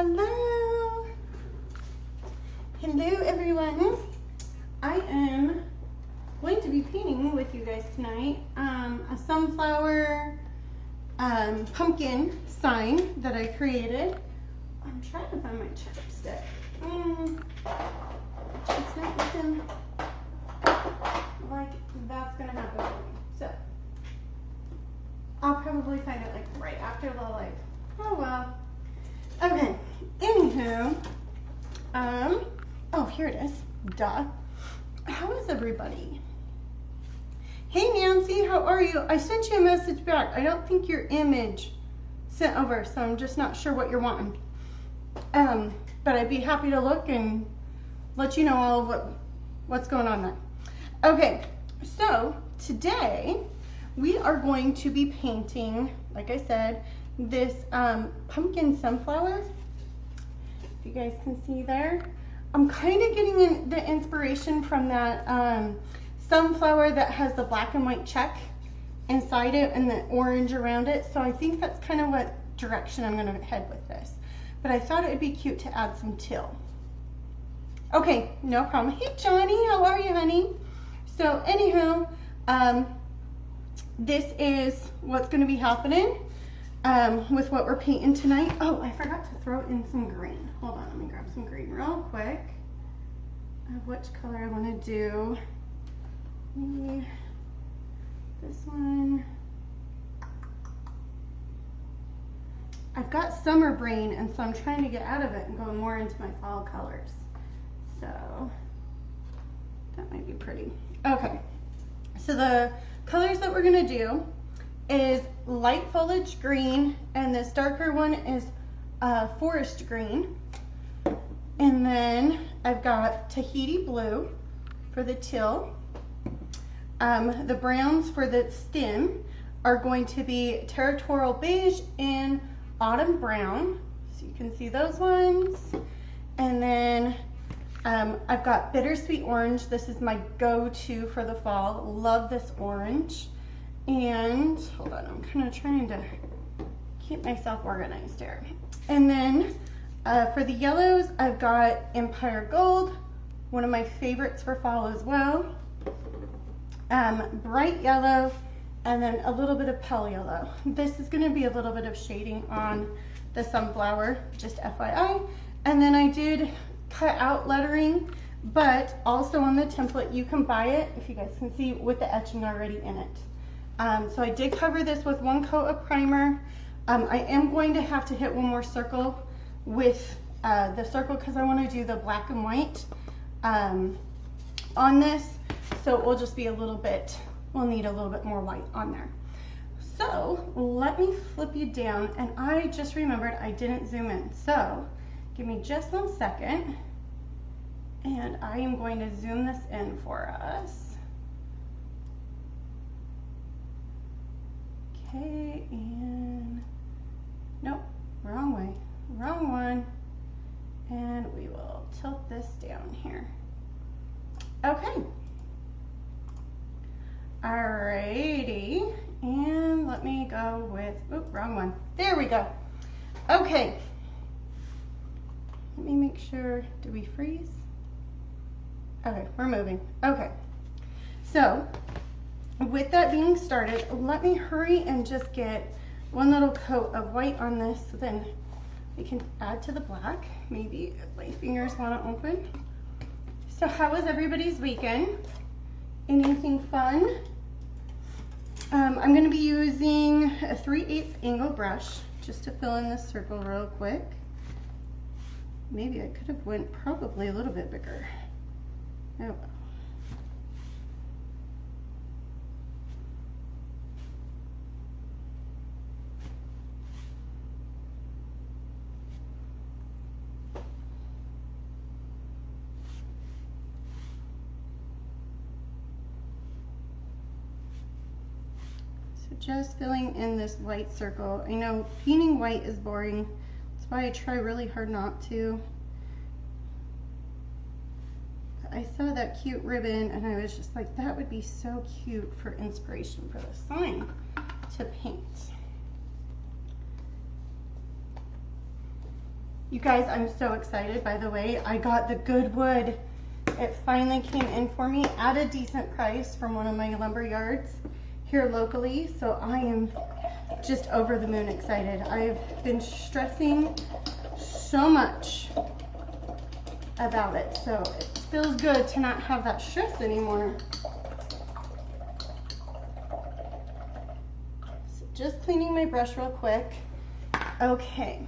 Hello. Hello everyone. I am going to be painting with you guys tonight a sunflower pumpkin sign that I created. I'm trying to find my chapstick. It's not looking like that's gonna happen for me. So I'll probably find it like right after the live. Oh well. Okay, anywho, oh, here it is, duh. How is everybody? Hey Nancy, how are you? I sent you a message back. I don't think your image sent over, so I'm just not sure what you're wanting. But I'd be happy to look and let you know all of what's going on there. Okay, so today we are going to be painting, like I said, this pumpkin sunflower. If you guys can see there, I'm kind of getting the inspiration from that sunflower that has the black and white check inside it and the orange around it. So I think that's kind of what direction I'm going to head with this. But I thought it would be cute to add some teal. Okay, no problem. Hey Johnny, how are you, honey? So anywho, this is what's going to be happening with what we're painting tonight. Oh, I forgot to throw in some green. Hold on, let me grab some green real quick. Which color I want to do? Maybe this one. I've got summer brain, and so I'm trying to get out of it and go more into my fall colors. So that might be pretty. Okay, so the colors that we're gonna do is light foliage green, and this darker one is forest green. And then I've got Tahiti blue for the teal. The browns for the stem are going to be territorial beige and autumn brown. So you can see those ones. And then I've got bittersweet orange. This is my go-to for the fall. Love this orange. And hold on, I'm kind of trying to keep myself organized here. And then for the yellows, I've got Empire Gold, one of my favorites for fall as well. Bright yellow, and then a little bit of pale yellow. This is going to be a little bit of shading on the sunflower, just FYI. And then I did cut out lettering, but also on the template, you can buy it, if you guys can see, with the etching already in it. So I did cover this with one coat of primer. I am going to have to hit one more circle with the circle because I want to do the black and white on this. So it will just be a little bit, we'll need a little bit more white on there. So let me flip you down, and I just remembered I didn't zoom in. So give me just 1 second, and I am going to zoom this in for us. Okay, and nope, wrong way, wrong one. And we will tilt this down here. Okay. Alrighty, and let me go with, oop, wrong one. There we go. Okay. Let me make sure, do we freeze? Okay, we're moving. Okay. So, with that being started, let me hurry and just get one little coat of white on this, so then we can add to the black. Maybe if my fingers want to open. So how was everybody's weekend? Anything fun? I'm going to be using a 3/8 angle brush just to fill in this circle real quick. Maybe I could have went probably a little bit bigger. Oh well. Just filling in this white circle. I know painting white is boring. That's why I try really hard not to. I saw that cute ribbon and I was just like, that would be so cute for inspiration for the sign to paint. You guys, I'm so excited, by the way. I got the good wood. It finally came in for me at a decent price from one of my lumber yards here locally. So I am just over the moon excited. I've been stressing so much about it. So it feels good to not have that stress anymore. So just cleaning my brush real quick. Okay.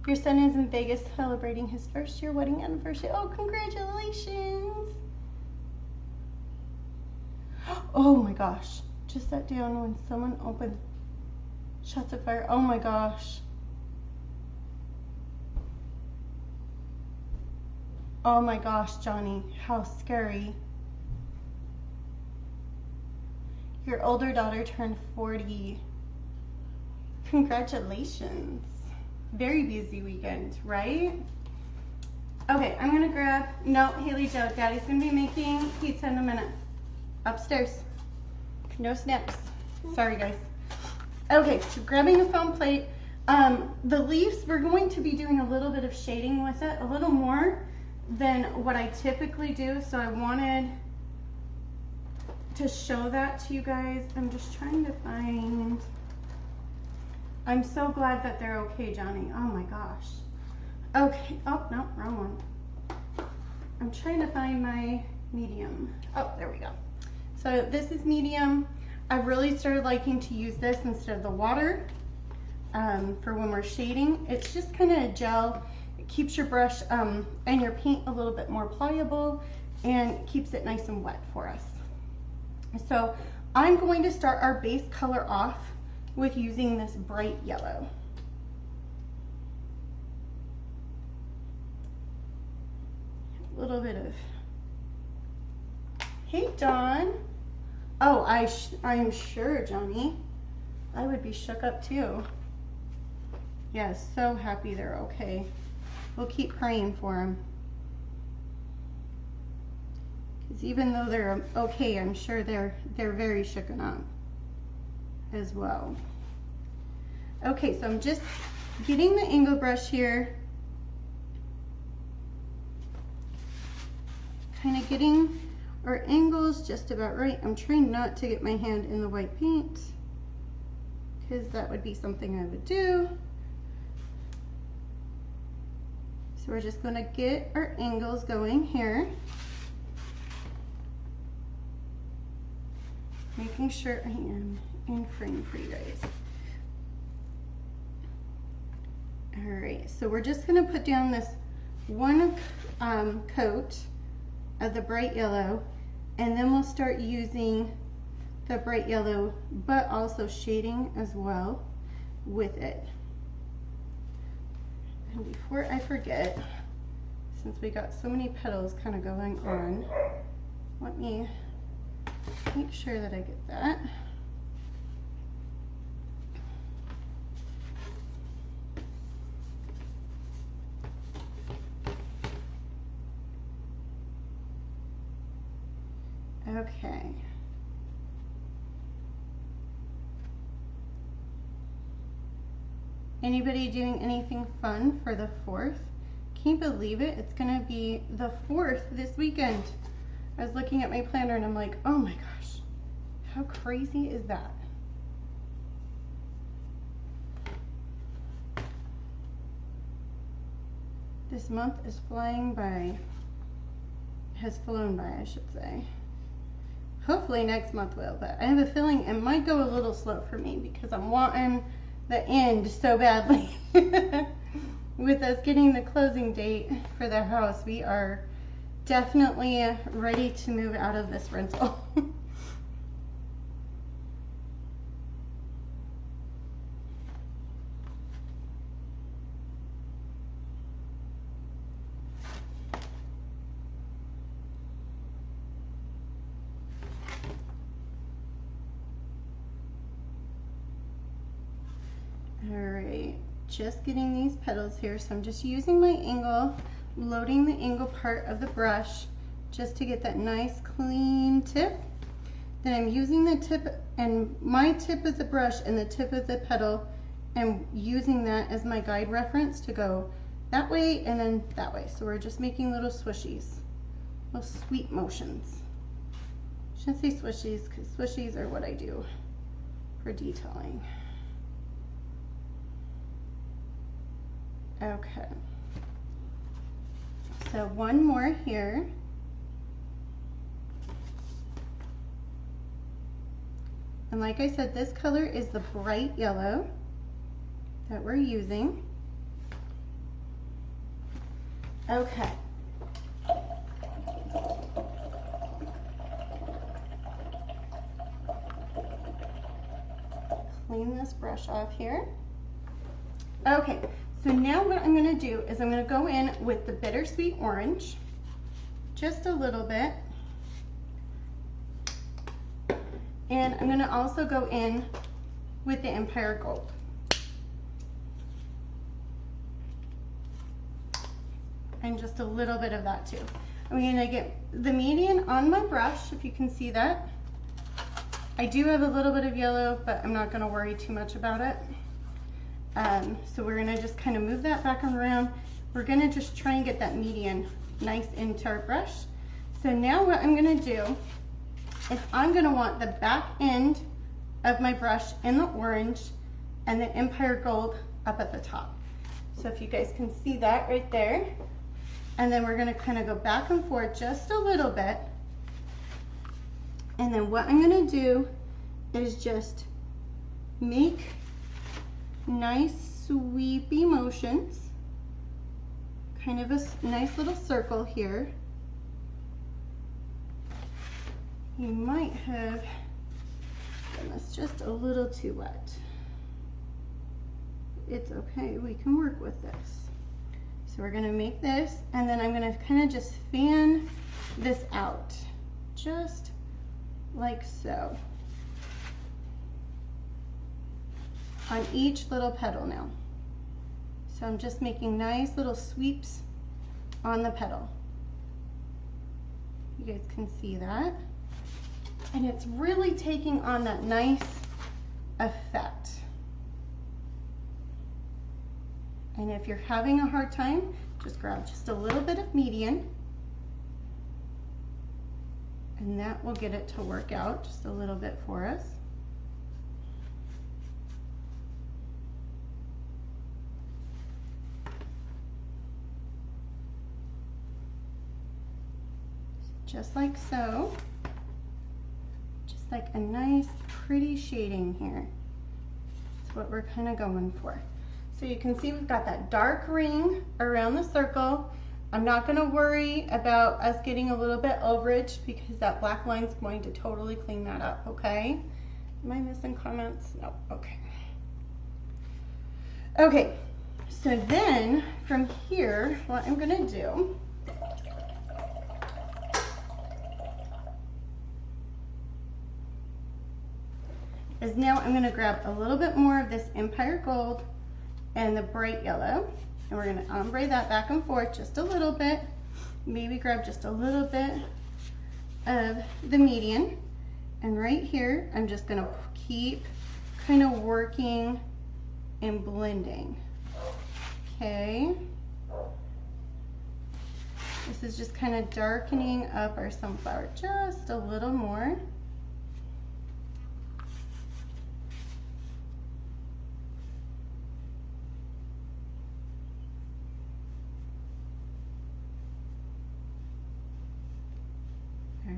Your son is in Vegas celebrating his first year wedding anniversary. Oh, congratulations. Oh my gosh. Just sat down when someone opened shots of fire. Oh my gosh. Oh my gosh, Johnny. How scary. Your older daughter turned 40. Congratulations. Very busy weekend, right? Okay, I'm gonna grab, no, Haley Joe, Daddy's gonna be making pizza in a minute. Upstairs. No snaps. Sorry, guys. Okay, so grabbing a foam plate. The leaves, we're going to be doing a little bit of shading with it, a little more than what I typically do. So I wanted to show that to you guys. I'm just trying to find, I'm so glad that they're okay, Johnny. Oh my gosh. Okay, oh, no, wrong one. I'm trying to find my medium. Oh, there we go. So this is medium. I've really started liking to use this instead of the water for when we're shading. It's just kind of a gel. It keeps your brush and your paint a little bit more pliable and keeps it nice and wet for us. So I'm going to start our base color off with using this bright yellow. A little bit of, hey Dawn. Oh, I'm sure, Johnny. I would be shook up too. Yes, so happy they're okay. We'll keep praying for them. Because even though they're okay, I'm sure they're very shooken up as well. Okay, so I'm just getting the angle brush here. Kind of getting our angles just about right. I'm trying not to get my hand in the white paint because that would be something I would do. So we're just going to get our angles going here. Making sure I am in frame for you guys. All right, so we're just going to put down this one coat of the bright yellow, and then we'll start using the bright yellow, but also shading as well with it. And before I forget, since we got so many petals kind of going on, let me make sure that I get that. Okay. Anybody doing anything fun for the 4th? Can you believe it? It's gonna be the 4th this weekend. I was looking at my planner and I'm like, oh my gosh, how crazy is that? This month is flying by, has flown by, I should say. Hopefully next month will, but I have a feeling it might go a little slow for me because I'm wanting the end so badly. With us getting the closing date for the house, we are definitely ready to move out of this rental. Alright, just getting these petals here, so I'm just using my angle, loading the angle part of the brush just to get that nice clean tip. Then I'm using the tip, and my tip of the brush and the tip of the petal and using that as my guide reference to go that way and then that way. So we're just making little swishies, little sweep motions. I shouldn't say swishies because swishies are what I do for detailing. Okay. So one more here. And like I said, this color is the bright yellow that we're using. Okay. Clean this brush off here. Okay, so now what I'm going to do is I'm going to go in with the bittersweet orange, just a little bit. And I'm going to also go in with the Empire Gold. And just a little bit of that too. I'm going to get the median on my brush, if you can see that. I do have a little bit of yellow, but I'm not going to worry too much about it. So we're going to just kind of move that back around. We're going to just try and get that median nice into our brush. So now what I'm going to do is I'm going to want the back end of my brush in the orange and the Empire Gold up at the top. So if you guys can see that right there. And then we're going to kind of go back and forth just a little bit. And then what I'm going to do is just make nice sweepy motions, kind of a nice little circle here. You might have done this just a little too wet. It's okay, we can work with this. So we're gonna make this, and then I'm gonna kind of just fan this out, just like so. On each little petal now. So I'm just making nice little sweeps on the petal. You guys can see that. And it's really taking on that nice effect. And if you're having a hard time, just grab just a little bit of median. And that will get it to work out just a little bit for us. Just like so. Just like a nice pretty shading here. That's what we're kind of going for. So you can see we've got that dark ring around the circle. I'm not going to worry about us getting a little bit overage because that black line is going to totally clean that up, okay? Am I missing comments? No, okay. Okay, so then from here, what I'm going to do is now I'm going to grab a little bit more of this Empire Gold and the bright yellow, and we're going to ombre that back and forth just a little bit. Maybe grab just a little bit of the median, and right here I'm just going to keep kind of working and blending. Okay, this is just kind of darkening up our sunflower just a little more.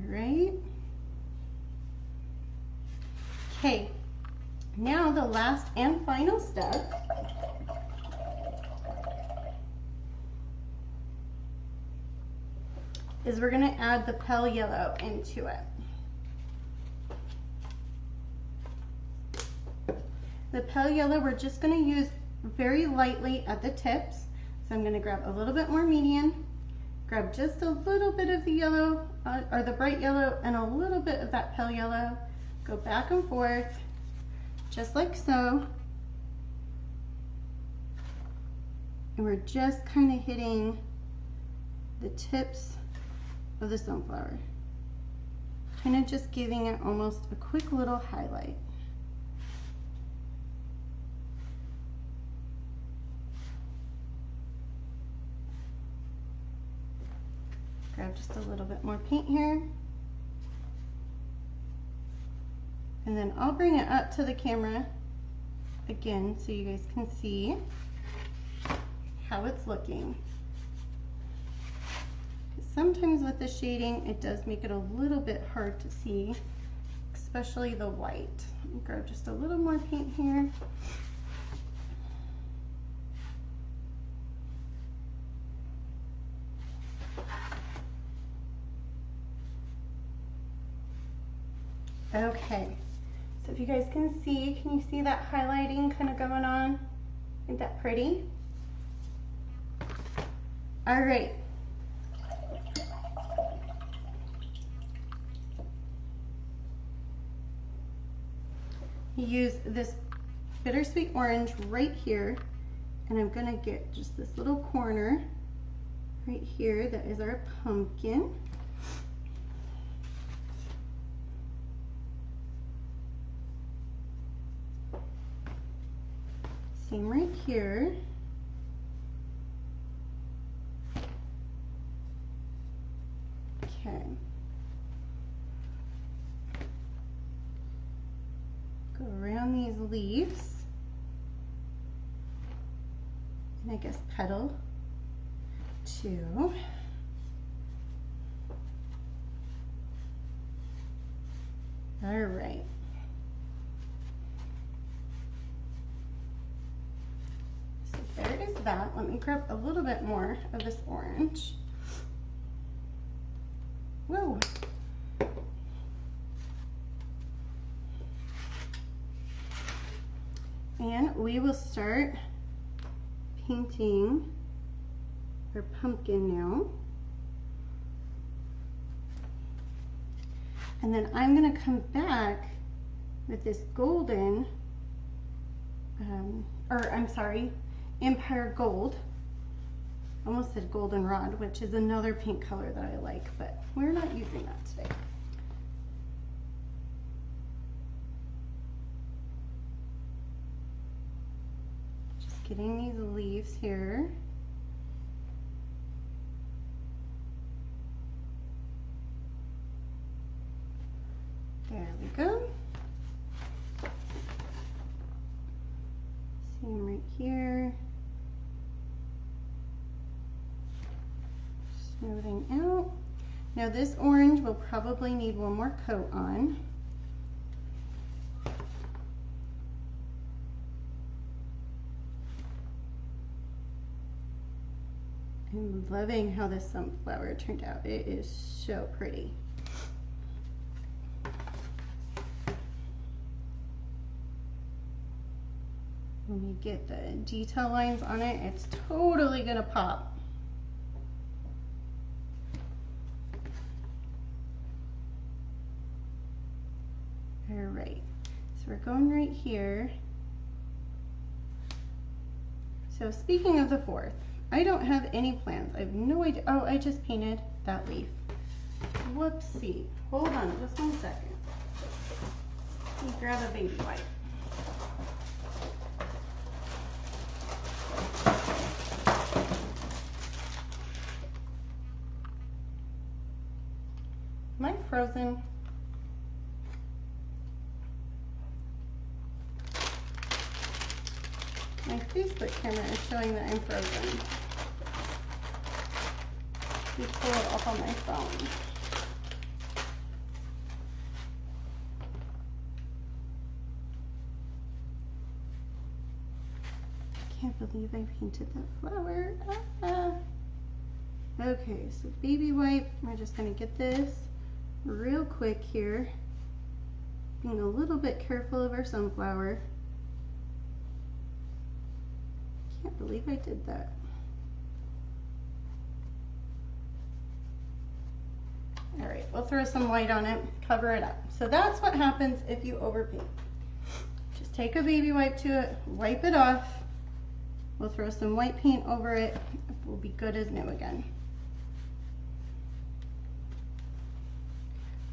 Right. Okay, now the last and final step is we're going to add the pale yellow into it. The pale yellow we're just going to use very lightly at the tips. So I'm going to grab a little bit more median, grab just a little bit of the yellow or the bright yellow and a little bit of that pale yellow, go back and forth just like so, and we're just kind of hitting the tips of the sunflower, kind of just giving it almost a quick little highlight. Grab just a little bit more paint here. And then I'll bring it up to the camera again so you guys can see how it's looking. Sometimes with the shading, it does make it a little bit hard to see, especially the white. Let me grab just a little more paint here. Okay, so if you guys can you see that highlighting kind of going on? Isn't that pretty? All right. Use this bittersweet orange right here, and I'm gonna get just this little corner right here that is our pumpkin. Same right here. Okay. Go around these leaves. And I guess petal two. All right. There is that. Let me grab a little bit more of this orange. Whoa. And we will start painting our pumpkin now. And then I'm going to come back with this golden, Empire Gold. Almost said goldenrod, which is another pink color that I like, but we're not using that today. Just getting these leaves here. There we go. Same right here. Smoothing out. Now this orange will probably need one more coat on. I'm loving how this sunflower turned out. It is so pretty. When you get the detail lines on it, it's totally gonna pop. All right, so we're going right here. So speaking of the 4th, I don't have any plans. I have no idea. Oh, I just painted that leaf. Whoopsie. Hold on just one second. Let me grab a baby wipe. Am I frozen? My Facebook camera is showing that I'm frozen. Let me pull it up on my phone. I can't believe I painted that flower. Okay, so baby wipe. We're just gonna get this real quick here. Being a little bit careful of our sunflower. Can't believe I did that. All right, we'll throw some white on it, cover it up. So that's what happens if you overpaint. Just take a baby wipe to it, wipe it off. We'll throw some white paint over it. We'll be good as new again.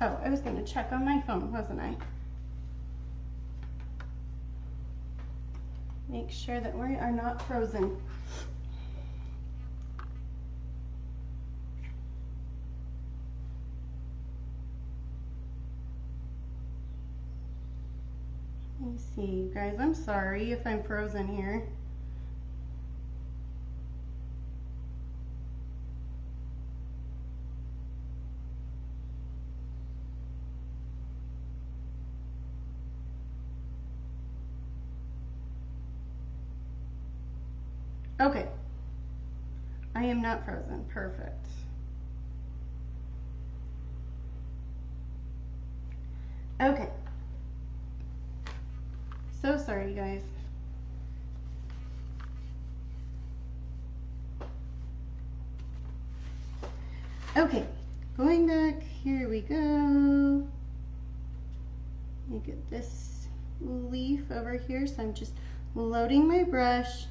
Oh, I was gonna check on my phone, wasn't I? Make sure that we are not frozen. me see, you guys. I'm sorry if I'm frozen here. Okay. I am not frozen. Perfect. Okay. So sorry, you guys. Okay, going back, here we go. Let me get this leaf over here. So I'm just loading my brush,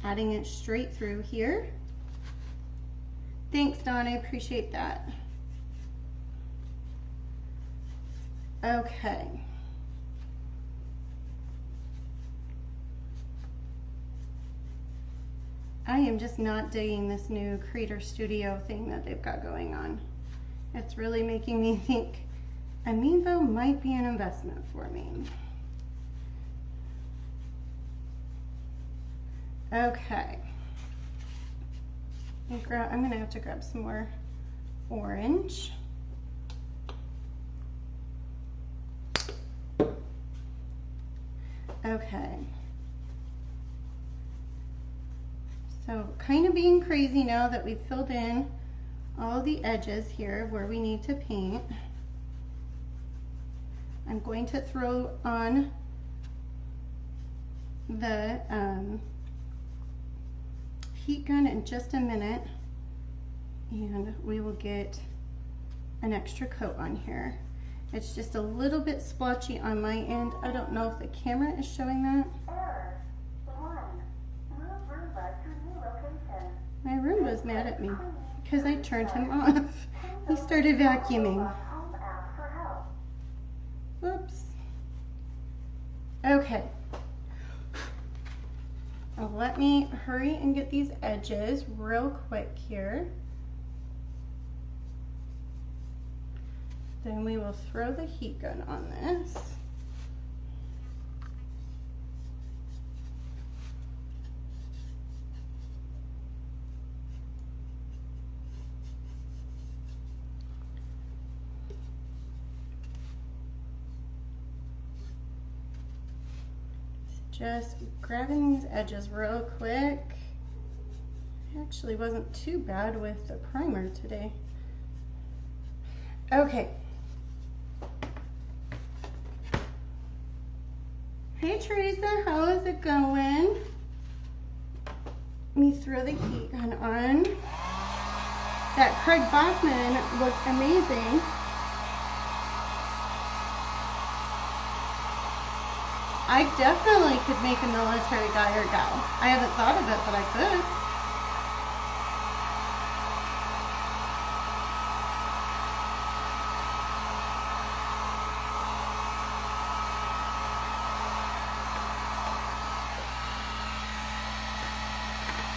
adding it straight through here. Thanks, Dawn, I appreciate that. Okay. I am just not digging this new Creator Studio thing that they've got going on. It's really making me think Amiibo might be an investment for me. Okay. I'm gonna have to grab some more orange. Okay. So kind of being crazy now that we've filled in all the edges here where we need to paint. I'm going to throw on the heat gun in just a minute, and we will get an extra coat on here. It's just a little bit splotchy on my end. I don't know if the camera is showing that. My Roomba's mad at me because I turned him off. He started vacuuming. Whoops. Okay. Let me hurry and get these edges real quick here. Then we will throw the heat gun on this. Just grabbing these edges real quick. It actually wasn't too bad with the primer today. Okay. Hey Teresa, how is it going? Let me throw the heat gun on. That Craig Bachman looks amazing. I definitely could make a military guy or gal. I haven't thought of it, but I could.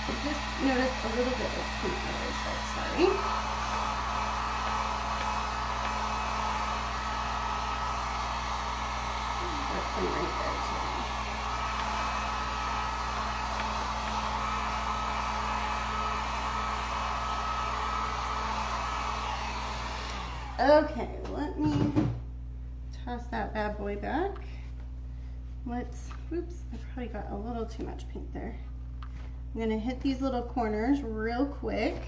I just noticed a little bit of paint there, so sorry. That's some right there too. Okay, let me toss that bad boy back. Oops, I probably got a little too much paint there. I'm gonna hit these little corners real quick.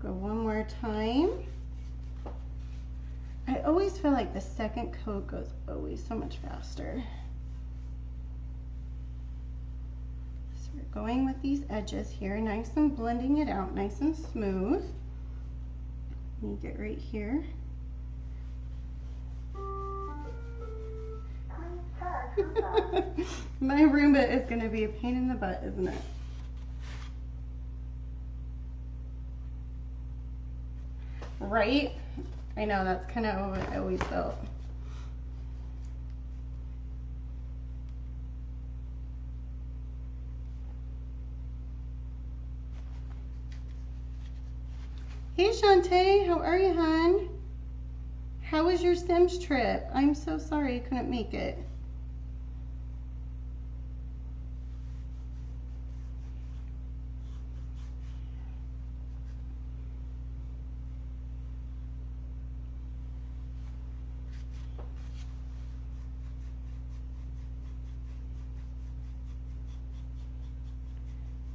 Go one more time. I always feel like the second coat goes always so much faster. So we're going with these edges here, nice and blending it out, nice and smooth. Let me get right here. My Roomba is going to be a pain in the butt, isn't it? Right? I know, that's kind of what I always felt. Hey Shantae, how are you, hon? How was your Sims trip? I'm so sorry I couldn't make it.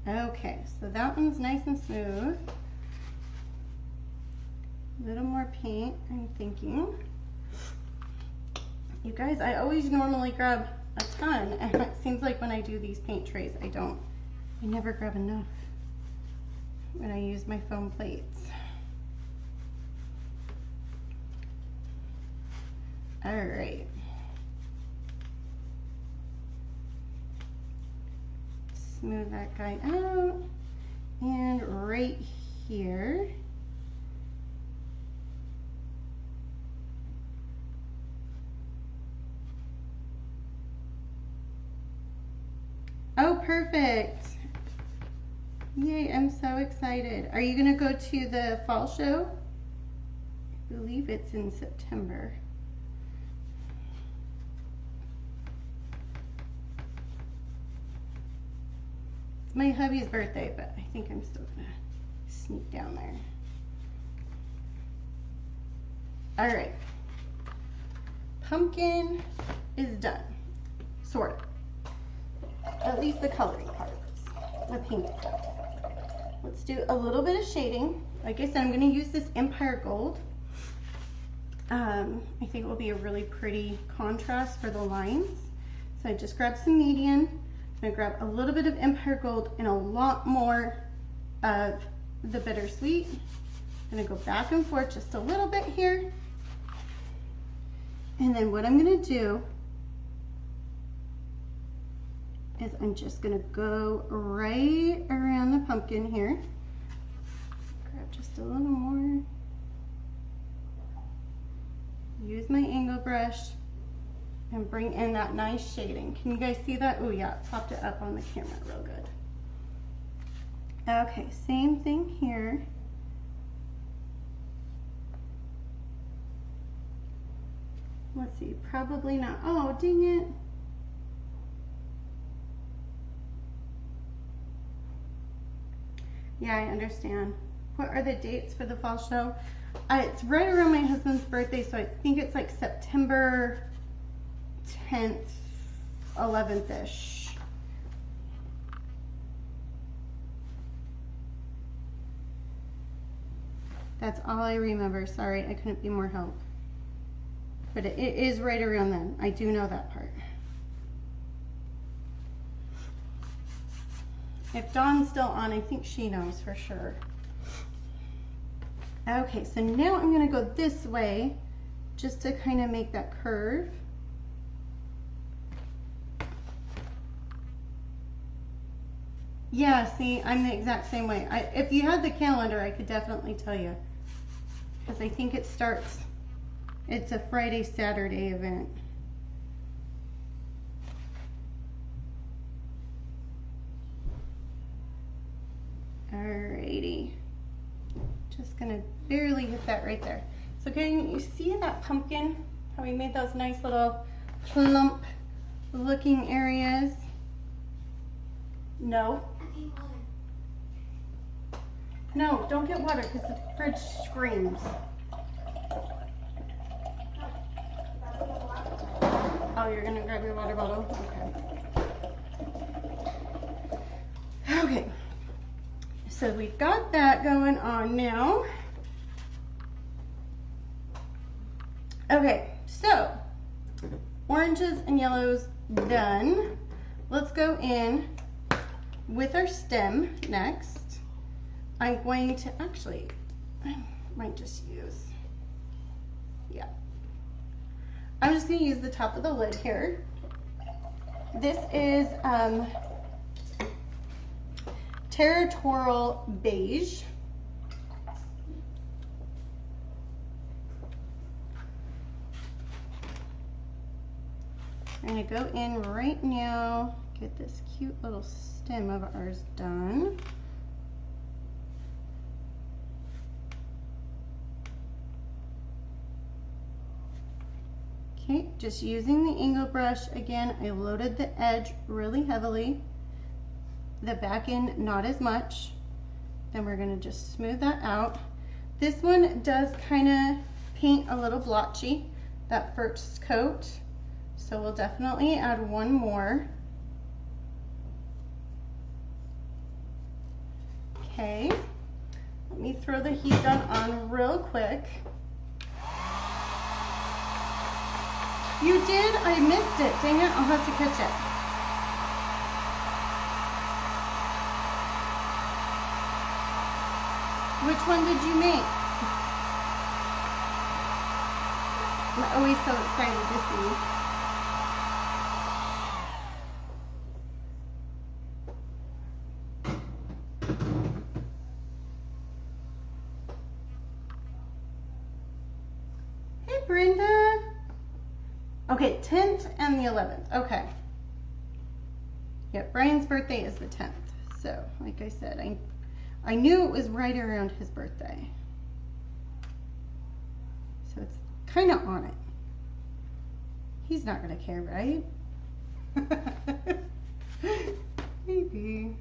Okay, so that one's nice and smooth. A little more paint, I'm thinking. You guys, I always normally grab a ton, and it seems like when I do these paint trays, I never grab enough when I use my foam plates. All right. Smooth that guy out, and right here. Oh, perfect. Yay, I'm so excited. Are you gonna go to the fall show? I believe it's in September. It's my hubby's birthday, but I think I'm still gonna sneak down there. All right. Pumpkin is done, sort of. At least the coloring part, the pink stuff. Let's do a little bit of shading. Like I said, I'm gonna use this Empire Gold. I think it will be a really pretty contrast for the lines. So I just grabbed some medium. I'm gonna grab a little bit of Empire Gold and a lot more of the Bittersweet. I'm gonna go back and forth just a little bit here. And then what I'm gonna do is I'm just gonna go right around the pumpkin here. Grab just a little more. Use my angle brush and bring in that nice shading. Can you guys see that? Oh yeah, it popped it up on the camera real good. Okay, same thing here. Let's see, probably not. Oh, dang it. Yeah, I understand. What are the dates for the fall show? It's right around my husband's birthday, so I think it's like September 10th, 11th-ish. That's all I remember. Sorry, I couldn't be more help. But it is right around then. I do know that part. If Dawn's still on, I think she knows for sure. Okay, so now I'm gonna go this way just to kind of make that curve. Yeah, see, I'm the exact same way. If you had the calendar, I could definitely tell you. Because I think it starts, it's a Friday, Saturday event. Alrighty. Just gonna barely hit that right there. So can you see that pumpkin? How we made those nice little plump looking areas? No. No, don't get water because the fridge screams. Oh, you're gonna grab your water bottle? Okay. Okay. So we've got that going on now. Okay, so oranges and yellows done. Let's go in with our stem next. I'm going to actually, I might just use, yeah. I'm just going to use the top of the lid here. This is Territorial Beige. I'm going to go in right now, get this cute little stem of ours done. Okay, just using the angle brush again. I loaded the edge really heavily, the back end not as much. Then we're going to just smooth that out. This one does kind of paint a little blotchy, that first coat, so we'll definitely add one more. Okay, let me throw the heat gun on real quick. You did? I missed it. Dang it, I'll have to catch it. Which one did you make? I'm always so excited to see. Hey, Brenda. Okay, 10th and the 11th. Okay. Yep, Brian's birthday is the 10th. So, like I said, I knew it was right around his birthday. So it's kind of on it. He's not going to care, right? Maybe.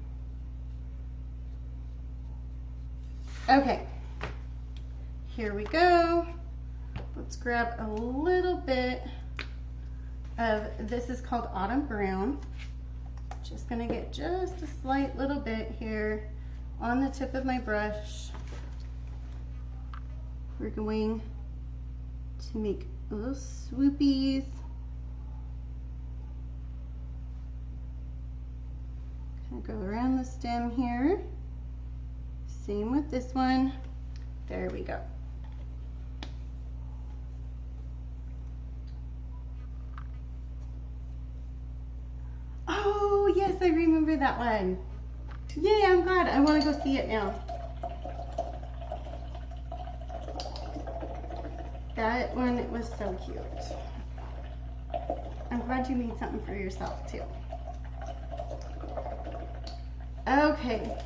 Okay. Here we go. Let's grab a little bit of, this is called Autumn Brown. Just going to get just a slight little bit here on the tip of my brush. We're going to make little swoopies. Kind of go around the stem here. Same with this one. There we go. Oh, yes, I remember that one. Yay, I'm glad. I want to go see it now. That one was so cute. I'm glad you made something for yourself too. Okay,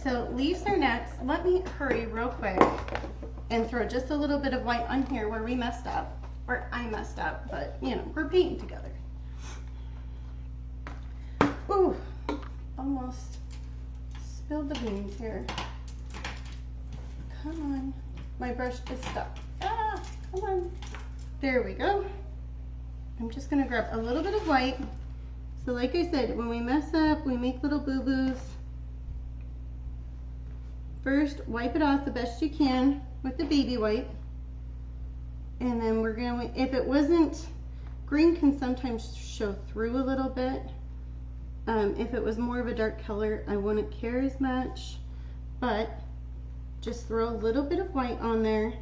so leaves are next. Let me hurry real quick and throw just a little bit of white on here where we messed up, or I messed up, but you know, we're painting together. Ooh, almost spilled the beans here. Come on, my brush is stuck. Ah, come on. There we go. I'm just gonna grab a little bit of white. So like I said, when we mess up, we make little boo-boos. First, wipe it off the best you can with the baby wipe. And then we're gonna, if it wasn't, green can sometimes show through a little bit. If it was more of a dark color, I wouldn't care as much, but just throw a little bit of white on there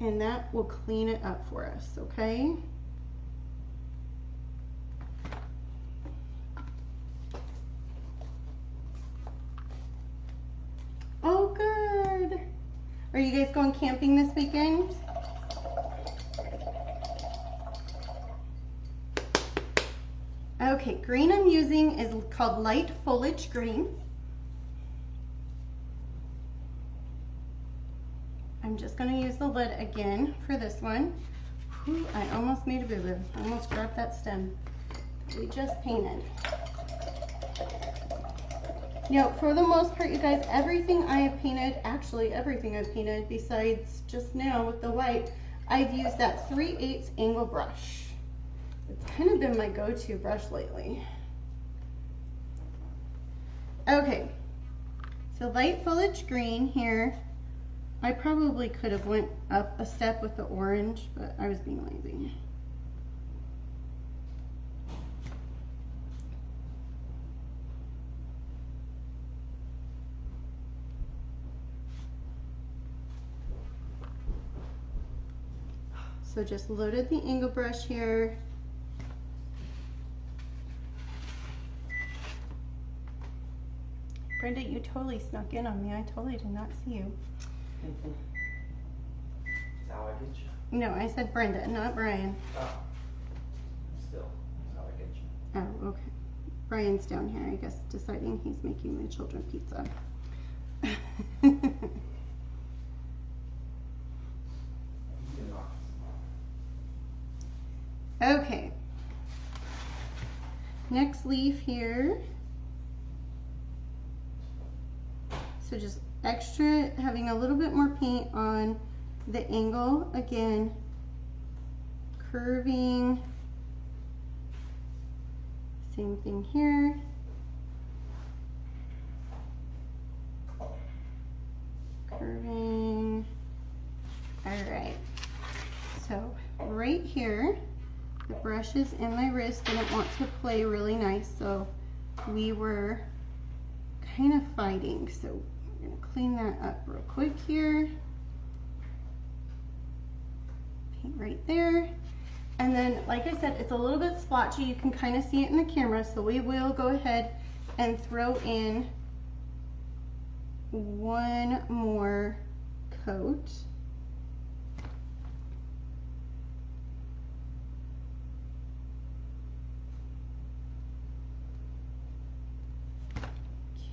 and that will clean it up for us, okay? Oh, good. Are you guys going camping this weekend? Okay, green I'm using is called light foliage green. I'm just going to use the lid again for this one. Whew, I almost made a boo-boo. I almost grabbed that stem that we just painted. Now, for the most part, you guys, everything I have painted, actually everything I've painted besides just now with the white, I've used that 3/8 angle brush. It's kind of been my go-to brush lately. Okay, so light foliage green here. I probably could have went up a step with the orange, but I was being lazy. So just loaded the angle brush here. Brenda, you totally snuck in on me. I totally did not see you. That's how I get you. No, I said Brenda, not Brian. Oh. Still, that's how I get you. Oh, okay. Brian's down here, I guess, deciding he's making the children pizza. Okay. Next leaf here. So just extra, having a little bit more paint on the angle. Again, curving. Same thing here. Curving. All right. So right here, the brush is in my wrist, didn't want to play really nice, so we were kind of fighting. So we're gonna clean that up real quick here. Paint right there. And then, like I said, it's a little bit splotchy. You can kind of see it in the camera, so we will go ahead and throw in one more coat.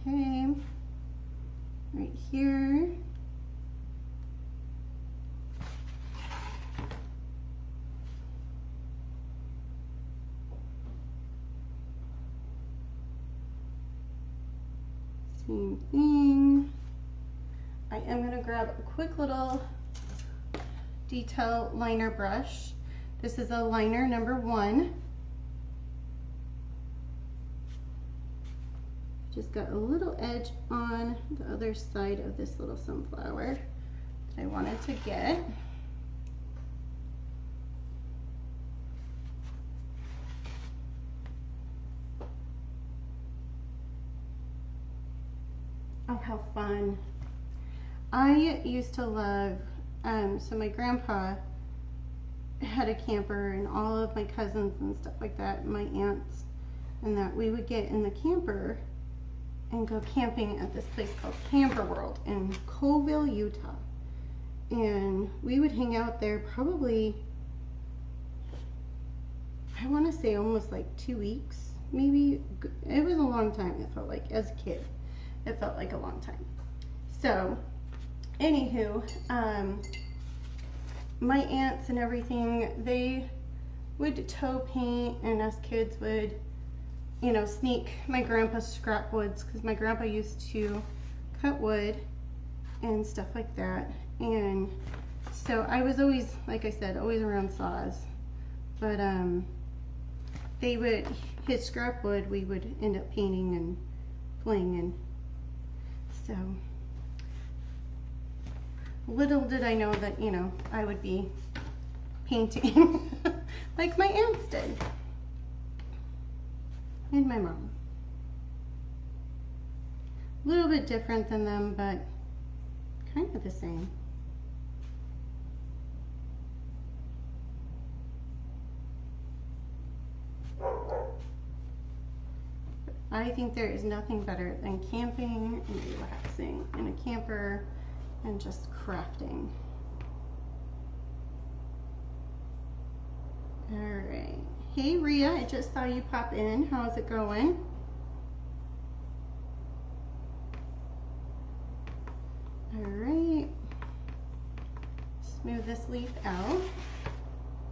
Okay, right here. Same thing. I am going to grab a quick little detail liner brush. This is a liner number 1. Just got a little edge on the other side of this little sunflower that I wanted to get. Oh, how fun. I used to love, so my grandpa had a camper, and all of my cousins and stuff like that, my aunts, and that we would get in the camper and go camping at this place called Camper World in Colville, Utah. And we would hang out there probably, I want to say almost like 2 weeks, maybe. It was a long time, it felt like, as a kid. It felt like a long time. So, anywho, my aunts and everything, they would tow paint, and us kids would, you know, sneak my grandpa's scrap woods, because my grandpa used to cut wood and stuff like that. And so I was always, like I said, always around saws. But they would, his scrap wood, we would end up painting and playing in. So little did I know that, you know, I would be painting like my aunts did. And my mom. A little bit different than them, but kind of the same. I think there is nothing better than camping and relaxing in a camper and just crafting. All right. Hey Rhea, I just saw you pop in. How's it going? All right. Smooth this leaf out.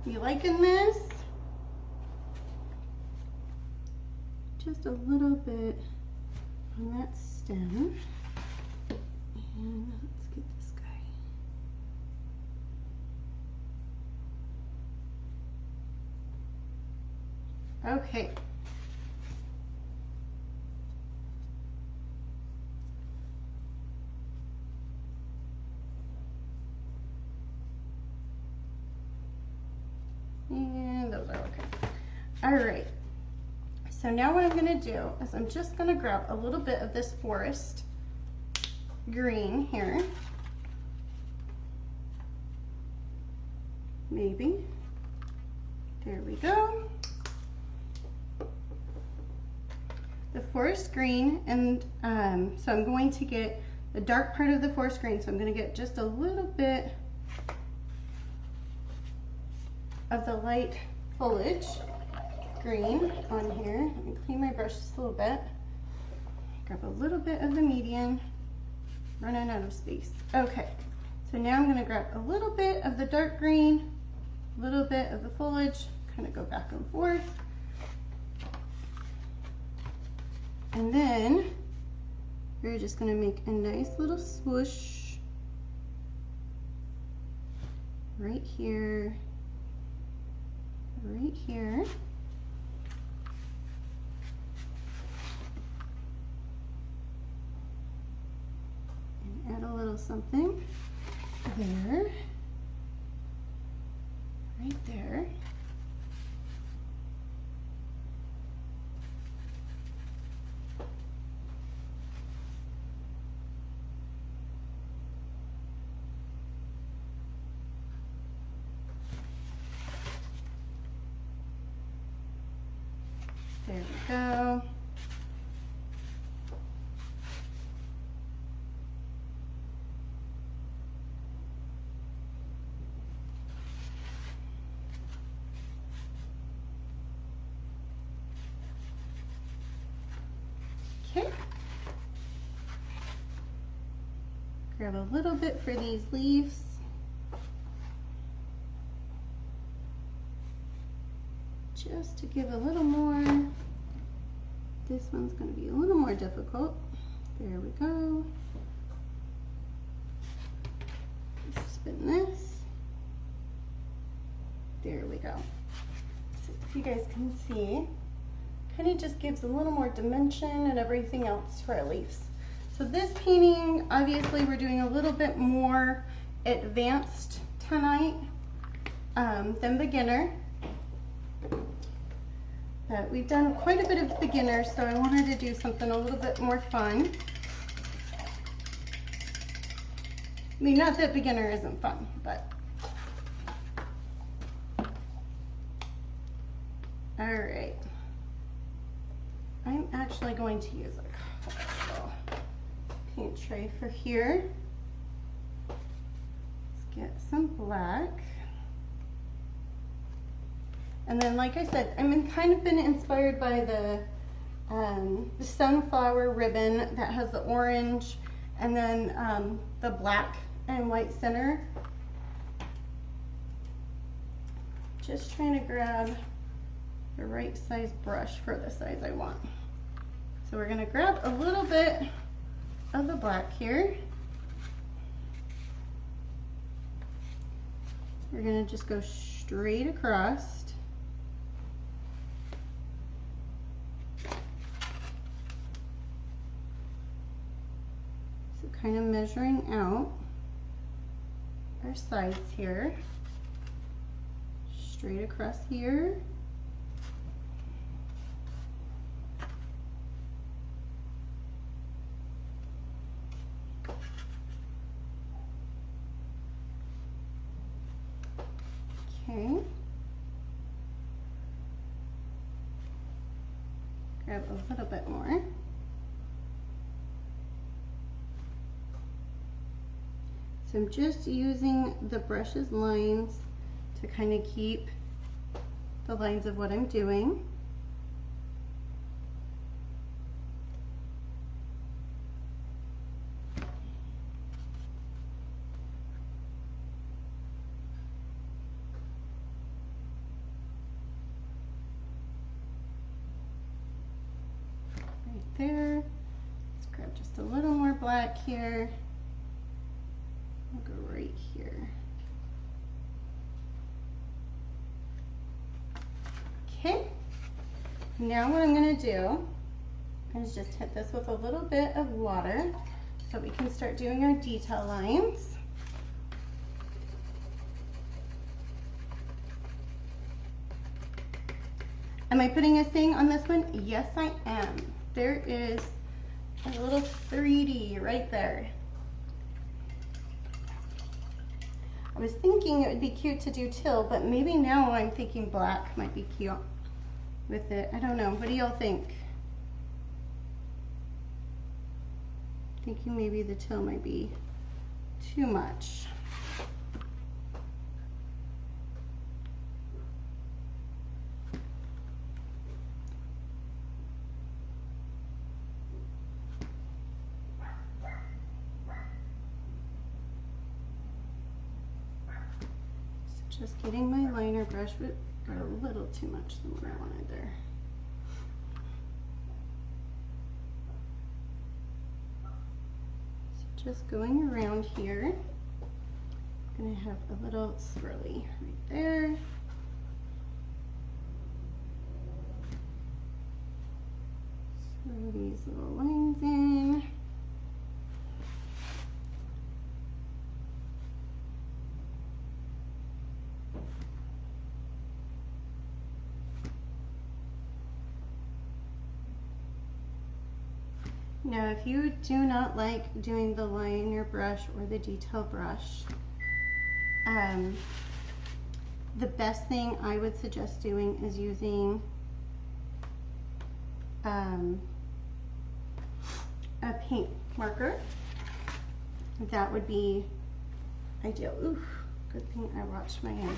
You liking this? Just a little bit on that stem. And let's get this guy. Okay. And those are okay. All right. So now what I'm going to do is I'm just going to grab a little bit of this forest green here. Maybe. There we go. The forest green, and so I'm going to get the dark part of the forest green. So I'm going to get just a little bit of the light foliage green on here. Let me clean my brush just a little bit. Grab a little bit of the median. Running out of space. Okay, so now I'm going to grab a little bit of the dark green, a little bit of the foliage, kind of go back and forth. And then we're just gonna make a nice little swoosh right here, right here. And add a little something there, right there. There we go. Okay. Grab a little bit for these leaves. Just to give a little more. This one's going to be a little more difficult. There we go. Spin this. There we go. So if you guys can see, kind of just gives a little more dimension and everything else for our leaves. So this painting, obviously we're doing a little bit more advanced tonight than beginner. But we've done quite a bit of beginner, so I wanted to do something a little bit more fun. I mean, not that beginner isn't fun, but. All right. I'm actually going to use a colorful paint tray for here. Let's get some black. And then, like I said, I've kind of been inspired by the sunflower ribbon that has the orange and then the black and white center. Just trying to grab the right size brush for the size I want. So we're gonna grab a little bit of the black here. We're gonna just go straight across. So kind of measuring out our sides here. Straight across here. Okay. Grab a little bit more. So I'm just using the brush's lines to kind of keep the lines of what I'm doing. Right there. Let's grab just a little more black here. I'll go right here. Okay, now what I'm going to do is just hit this with a little bit of water so we can start doing our detail lines. Am I putting a thing on this one? Yes, I am. There is a little 3D right there. I was thinking it would be cute to do teal, but maybe now I'm thinking black might be cute with it. I don't know. What do y'all think? Thinking maybe the teal might be too much. Just getting my liner brush got a little too much than what I wanted there. So just going around here, I'm gonna have a little swirly right there. Swirl these little lines in. Now, if you do not like doing the liner brush or the detail brush, the best thing I would suggest doing is using a paint marker. That would be ideal. Oof, good thing I washed my hand.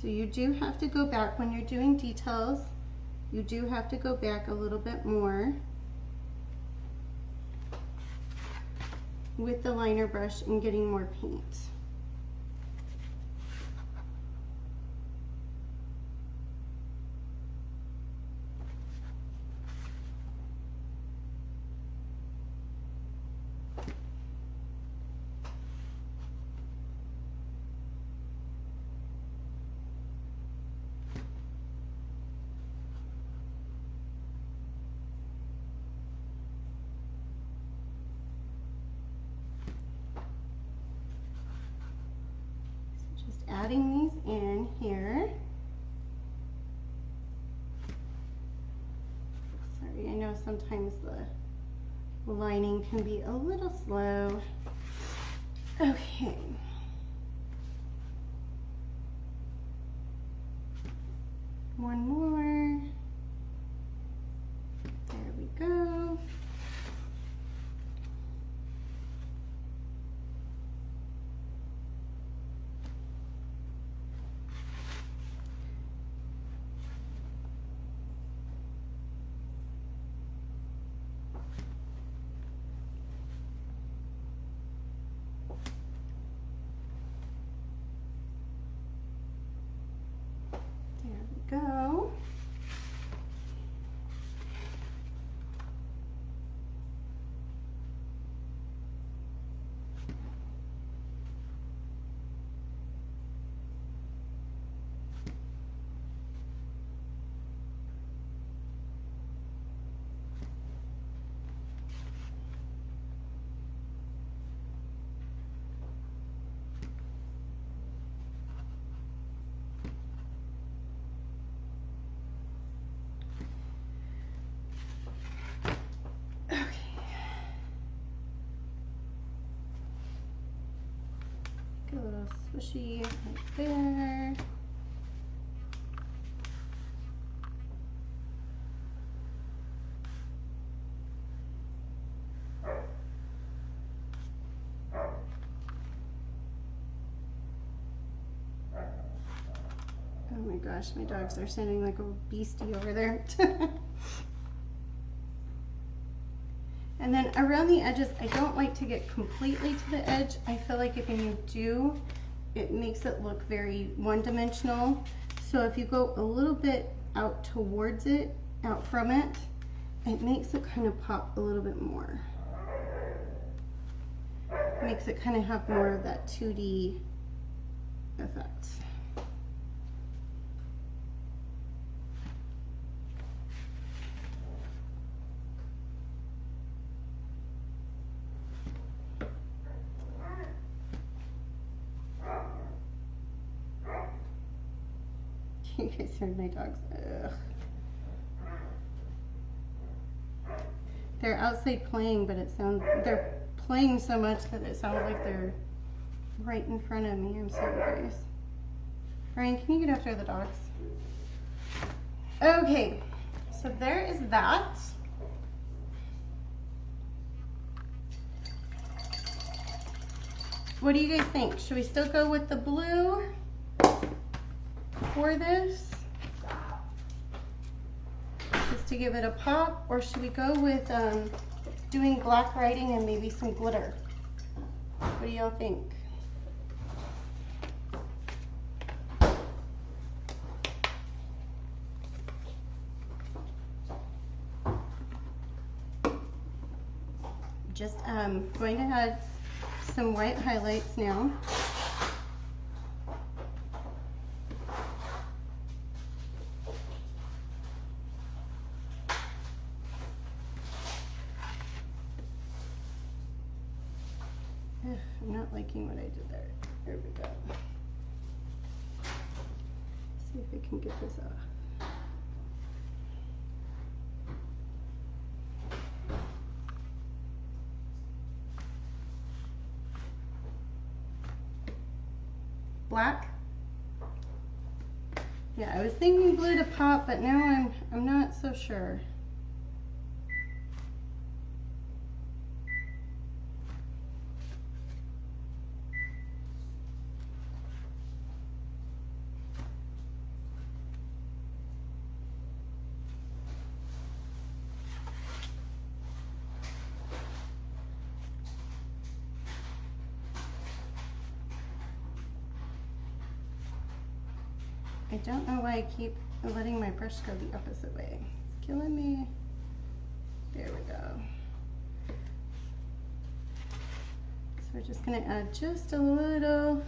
So you do have to go back when you're doing details. You do have to go back a little bit more with the liner brush and getting more paint. Adding these in here. Sorry, I know sometimes the lining can be a little slow. Okay. One more. There we go. Go. A little swishy right there. Oh my gosh, my dogs are sounding like a beastie over there. And then around the edges, I don't like to get completely to the edge. I feel like if you do, it makes it look very one-dimensional. So if you go a little bit out towards it, out from it, it makes it kind of pop a little bit more. It makes it kind of have more of that 2D effect. You guys heard my dogs. Ugh. They're outside playing, but they're playing so much that it sounds like they're right in front of me. I'm sorry, guys. Brian, can you get after the dogs? Okay, so there is that. What do you guys think? Should we still go with the blue for this, just to give it a pop, or should we go with doing black writing and maybe some glitter. What do y'all think? Just going to add some white highlights now. I'm not liking what I did there. There we go. See if I can get this off. Black? Yeah, I was thinking blue to pop, but now I'm not so sure. I don't know why I keep letting my brush go the opposite way. It's killing me. There we go. So we're just gonna add just a little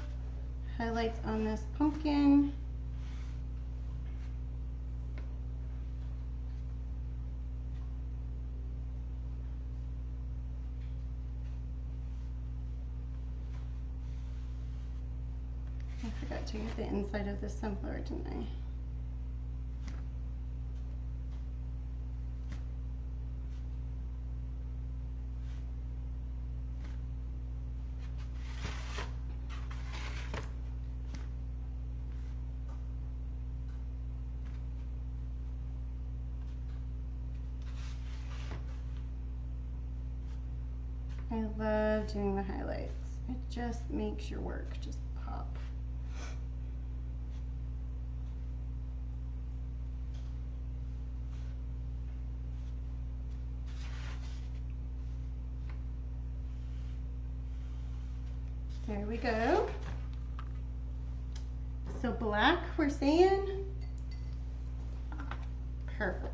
highlights on this pumpkin. I forgot to get the inside of this sunflower, didn't I? I love doing the highlights. It just makes your work just pop. There we go. So black, we're saying? Perfect.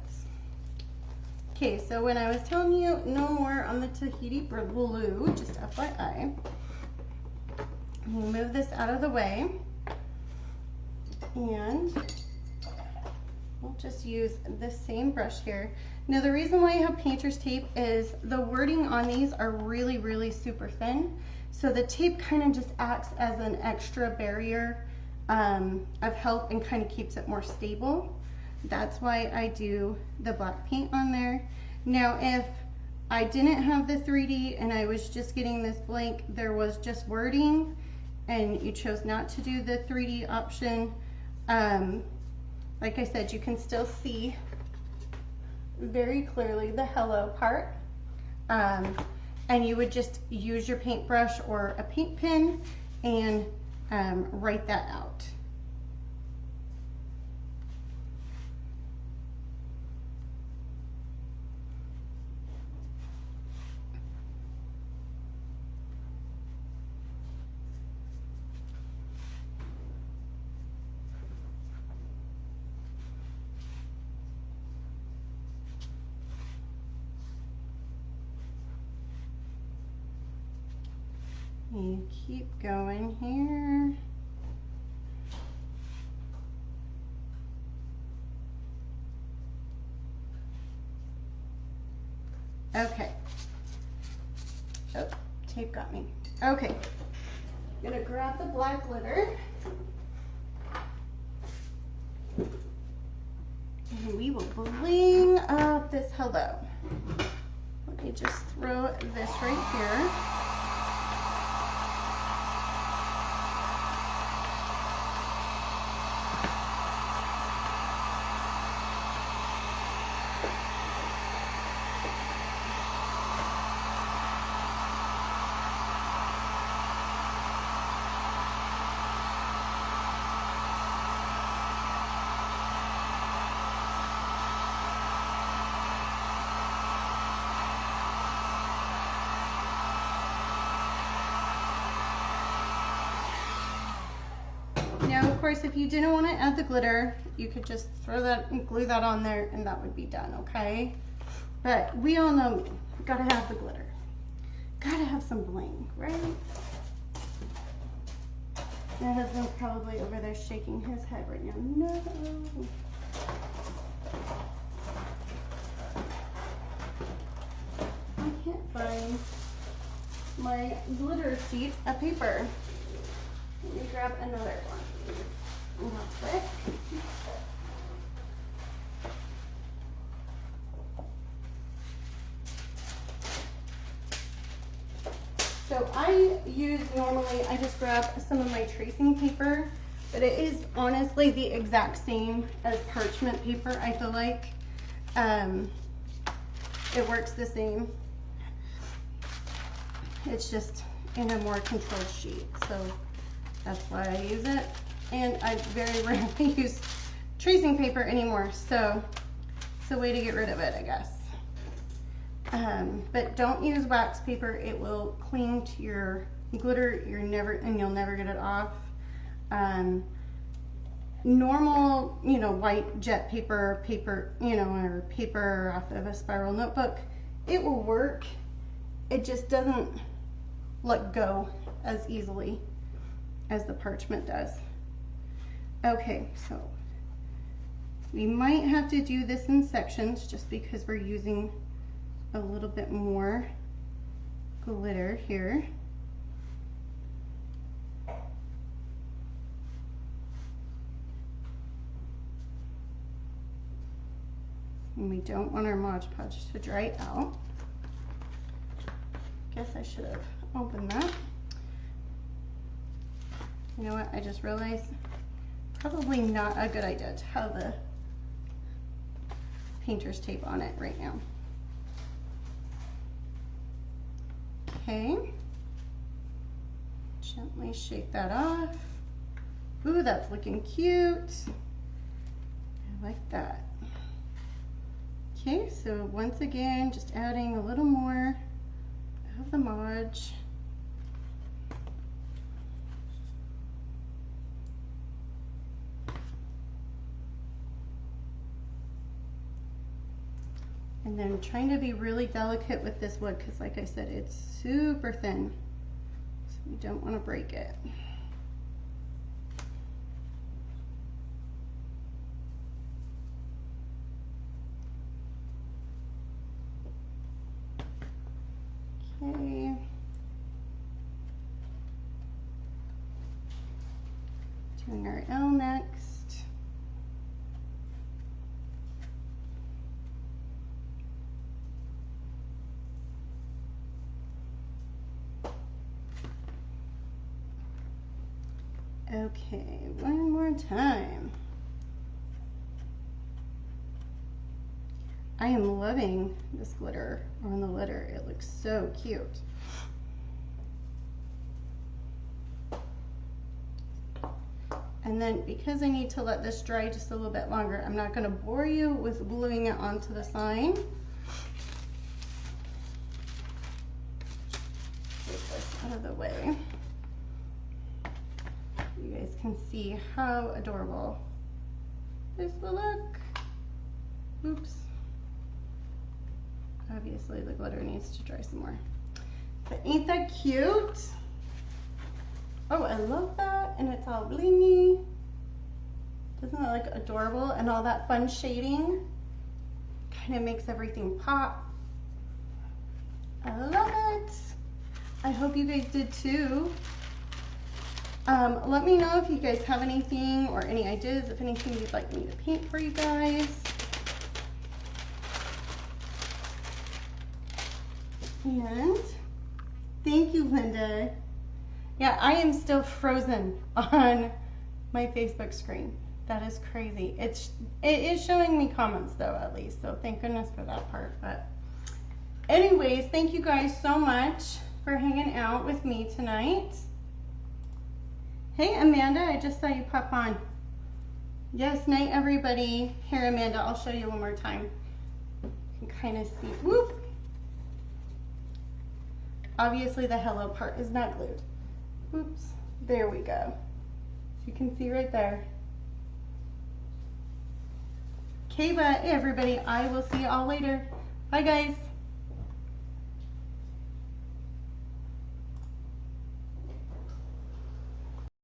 Okay, so when I was telling you no more on the Tahiti blue, just FYI, we'll move this out of the way and we'll just use the same brush here. Now the reason why I have painter's tape is the wording on these are really, really super thin. So the tape kind of just acts as an extra barrier of help and kind of keeps it more stable. That's why I do the black paint on there. Now, if I didn't have the 3D and I was just getting this blank, there was just wording and you chose not to do the 3D option, like I said, you can still see very clearly the hello part. And you would just use your paintbrush or a paint pen and write that out. You keep going here. Okay. Oh, tape got me. Okay. I'm gonna grab the black glitter. And we will bling up this hello. Let me just throw this right here. Now, of course, if you didn't want to add the glitter, you could just throw that and glue that on there and that would be done, okay? But we all know me, gotta have the glitter. Gotta have some bling, right? My husband's probably over there shaking his head right now. No. I can't find my glitter sheet of paper. Let me grab another one. Real quick. So I just grab some of my tracing paper, but it is honestly the exact same as parchment paper, I feel like. It works the same. It's just in a more controlled sheet, so that's why I use it. And I very rarely use tracing paper anymore, so it's a way to get rid of it, I guess. But don't use wax paper. It will cling to your glitter. You'll never get it off. Normal, white jet paper, or paper off of a spiral notebook, it will work. It just doesn't let go as easily as the parchment does. Okay, so we might have to do this in sections just because we're using a little bit more glitter here. And we don't want our Mod Podge to dry out. Guess I should have opened that. You know what, I just realized probably not a good idea to have the painter's tape on it right now. Okay, gently shake that off. Ooh, that's looking cute. I like that. Okay, so once again, just adding a little more of the Mod. And then trying to be really delicate with this wood because, like I said, it's super thin. So we don't want to break it. Okay. Doing our L next. Okay, one more time. I am loving this glitter on the litter. It looks so cute. And then because I need to let this dry just a little bit longer, I'm not going to bore you with gluing it onto the sign. Take this out of the way. You guys can see how adorable this will look. Oops. Obviously the glitter needs to dry some more. But ain't that cute? Oh, I love that. And it's all blingy. Isn't that like adorable? And all that fun shading kind of makes everything pop. I love it. I hope you guys did too. Let me know if you guys have anything or any ideas, if anything you'd like me to paint for you guys. And thank you, Linda. Yeah, I am still frozen on my Facebook screen. That is crazy. It is showing me comments though, at least. So thank goodness for that part. But anyways, thank you guys so much for hanging out with me tonight. Hey, Amanda, I just saw you pop on. Yes, night, everybody. Here, Amanda, I'll show you one more time. You can kind of see. Whoop. Obviously, the hello part is not glued. Oops. There we go. You can see right there. Okay, but everybody, I will see you all later. Bye, guys.